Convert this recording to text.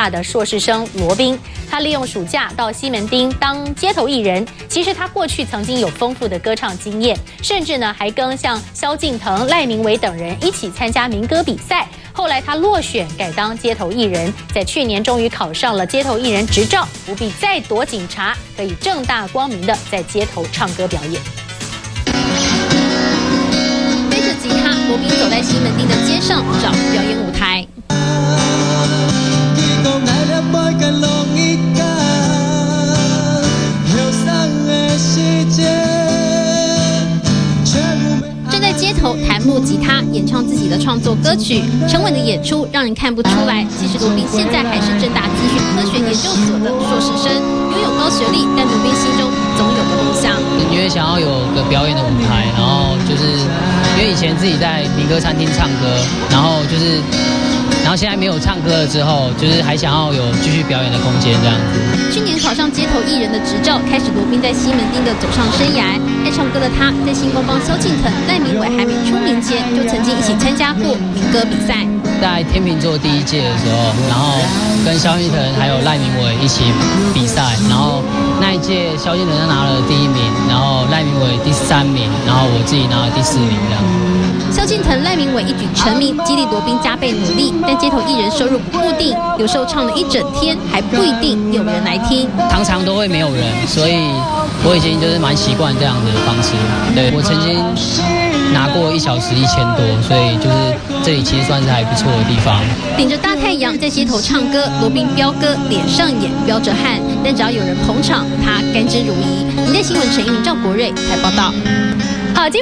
大的硕士生罗宾。他利用暑假到西门町当街头艺人。其实他过去曾经有丰富的歌唱经验，甚至呢还跟像萧敬腾、赖明伟等人一起参加民歌比赛。后来他落选，改当街头艺人，在去年终于考上了街头艺人执照，不必再躲警察，可以正大光明的在街头唱歌表演。背着吉他，罗宾走在西门町的街上找表演舞台。站在街头弹木吉他，演唱自己的创作歌曲，沉稳的演出让人看不出来。其实罗宾现在还是政大资讯科学研究所的硕士生，拥有高学历，但罗宾心中总有个梦想，因为想要有个表演的舞台，然后就是因为以前自己在民歌餐厅唱歌，然后现在没有唱歌了之后，就是还想要有继续表演的空间这样子。去年考上街头艺人的执照，开始罗宾在西门町的走上生涯。爱唱歌的他，在星光帮萧敬腾、赖明伟还没出名前，就曾经一起参加过民歌比赛。在天秤座第1届的时候，然后跟萧敬腾还有赖明伟一起比赛，然后那一届萧敬腾他拿了第1名，然后赖明伟第3名，然后我自己拿了第4名这样。萧敬腾、赖明伟一举成名，激励罗宾加倍努力。但街头艺人收入不固定，有时候唱了一整天，还不一定有人来听。常常都会没有人，所以我已经就是蛮习惯这样的方式。对，我曾经拿过1小时1000多，所以就是这里其实算是还不错的地方。顶着大太阳在街头唱歌，罗宾飙歌，脸上也飙着汗，但只要有人捧场，他甘之如饴。你在新闻陈一鸣、赵国瑞才报道。好，今